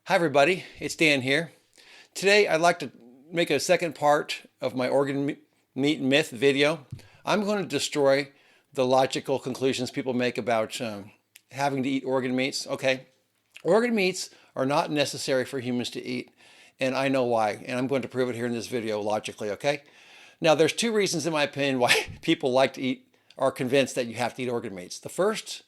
Hi everybody, it's Dan here. Today I'd like to make a second part of my meat myth video. I'm going to destroy the logical conclusions people make about having to eat organ meats. Okay, organ meats are not necessary for humans to eat, and I know why, and I'm going to prove it here in this video logically, okay? Now there's two reasons in my opinion why people like to eat, are convinced that you have to eat organ meats. The first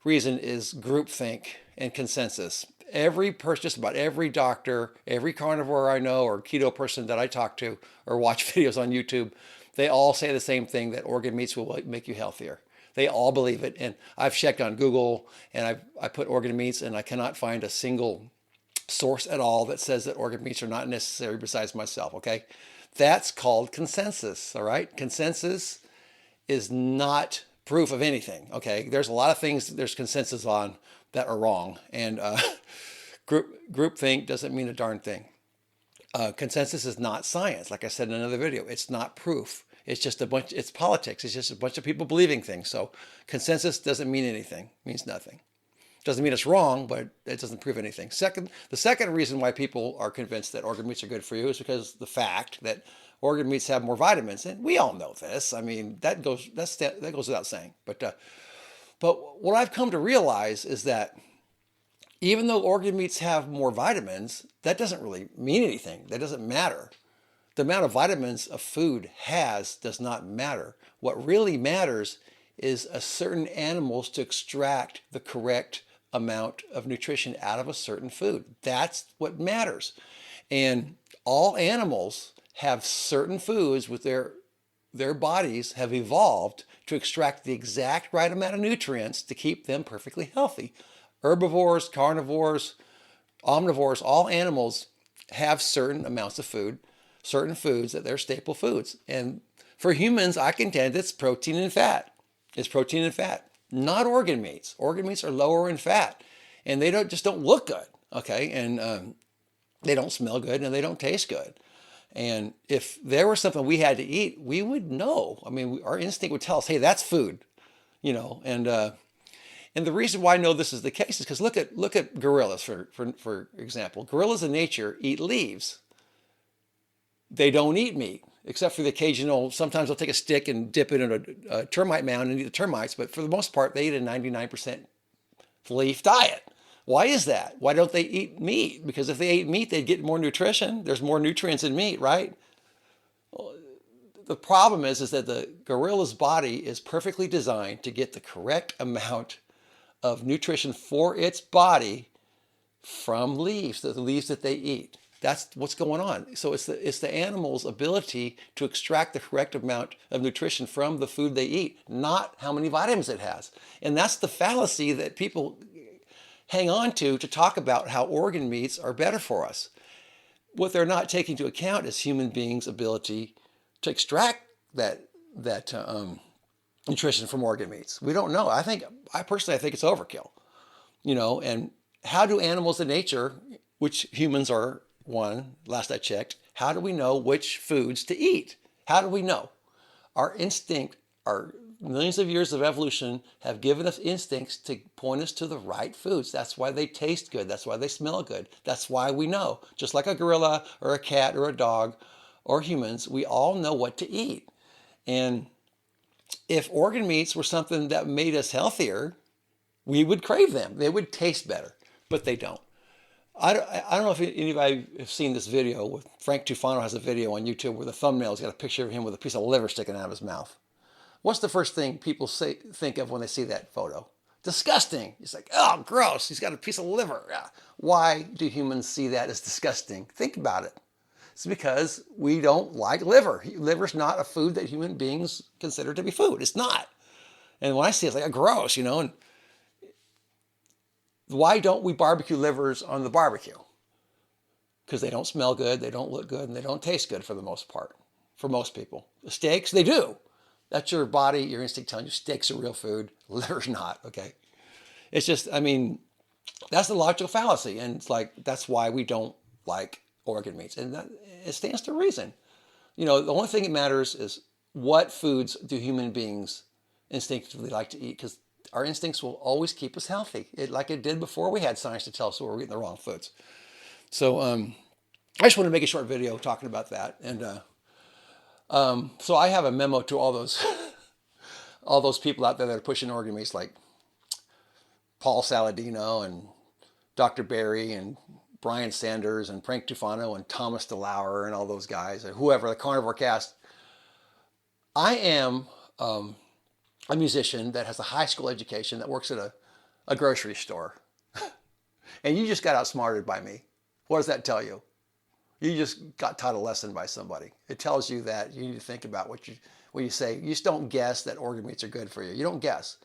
reason is groupthink and consensus. Every person, just about every doctor, every carnivore I know or keto person that I talk to or watch videos on YouTube, they all say the same thing, that organ meats will make you healthier. They all believe it. And I've checked on Google and I put organ meats and I cannot find a single source at all that says that organ meats are not necessary besides myself, okay? That's called consensus, all right? Consensus is not proof of anything, okay? There's a lot of things there's consensus on that are wrong, and groupthink doesn't mean a darn thing. Consensus is not science. Like I said in another video, it's not proof. It's just it's politics. It's just a bunch of people believing things. So consensus doesn't mean anything, means nothing. Doesn't mean it's wrong, but it doesn't prove anything. The second reason why people are convinced that organ meats are good for you is because the fact that organ meats have more vitamins, and we all know this. I mean, that goes without saying. But what I've come to realize is that even though organ meats have more vitamins, that doesn't really mean anything. That doesn't matter. The amount of vitamins a food has does not matter. What really matters is a certain animals to extract the correct amount of nutrition out of a certain food. That's what matters. And all animals have certain foods with their bodies have evolved to extract the exact right amount of nutrients to keep them perfectly healthy. Herbivores, carnivores, omnivores, all animals have certain amounts of food, certain foods that they're staple foods. And for humans, I contend it's protein and fat. It's protein and fat, not organ meats. Organ meats are lower in fat, and they just don't look good, okay? And they don't smell good, and they don't taste good. And if there was something we had to eat, we would know. I mean, our instinct would tell us, hey, that's food, you know. And the reason why I know this is the case is because look at gorillas, for example. Gorillas in nature eat leaves. They don't eat meat, except for the occasional, sometimes they'll take a stick and dip it in a termite mound and eat the termites. But for the most part, they eat a 99% leaf diet. Why is that? Why don't they eat meat? Because if they ate meat, they'd get more nutrition. There's more nutrients in meat, right? The problem is that the gorilla's body is perfectly designed to get the correct amount of nutrition for its body from leaves, the leaves that they eat. That's what's going on. So it's the animal's ability to extract the correct amount of nutrition from the food they eat, not how many vitamins it has. And that's the fallacy that people hang on to talk about how organ meats are better for us. What they're not taking into account is human beings' ability to extract that nutrition from organ meats. We don't know. I personally think it's overkill. You know, and how do animals in nature, which humans are one, last I checked, how do we know which foods to eat? How do we know? Our instinct, our millions of years of evolution have given us instincts to point us to the right foods. That's why they taste good. That's why they smell good. That's why we know. Just like a gorilla or a cat or a dog or humans, we all know what to eat. And if organ meats were something that made us healthier, we would crave them. They would taste better, but they don't. I don't know if anybody have seen this video. With Frank Tufano has a video on YouTube where the thumbnail's got a picture of him with a piece of liver sticking out of his mouth. What's the first thing people think of when they see that photo? Disgusting. It's like, oh, gross. He's got a piece of liver. Why do humans see that as disgusting? Think about it. It's because we don't like liver. Liver's not a food that human beings consider to be food. It's not. And when I see it, it's like, gross, you know. And why don't we barbecue livers on the barbecue? Because they don't smell good, they don't look good, and they don't taste good for the most part, for most people. The steaks, they do. That's your body, your instinct telling you steaks are real food, liver's not, okay? It's just, I mean, that's the logical fallacy. And it's like, that's why we don't like organ meats. And it stands to reason. You know, the only thing that matters is what foods do human beings instinctively like to eat, because our instincts will always keep us healthy, like it did before we had science to tell us we were eating the wrong foods. So I just want to make a short video talking about that. And so I have a memo to all those all those people out there that are pushing organ meats, like Paul Saladino and Dr. Barry and Brian Sanders and Frank Tufano and Thomas DeLauer and all those guys, and whoever, the Carnivore Cast. I am a musician that has a high school education that works at a grocery store. And you just got outsmarted by me. What does that tell you? You just got taught a lesson by somebody. It tells you that you need to think about what you say. You just don't guess that organ meats are good for you. You don't guess.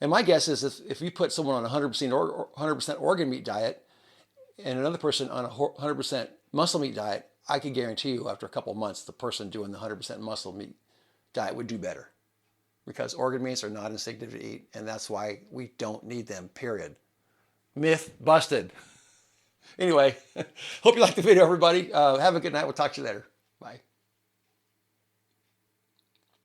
And my guess is if you put someone on a 100% organ meat diet and another person on a 100% muscle meat diet, I can guarantee you after a couple of months, the person doing the 100% muscle meat diet would do better, because organ meats are not instinctive to eat, and that's why we don't need them, period. Myth busted. Anyway, hope you liked the video, everybody. Have a good night. We'll talk to you later. Bye.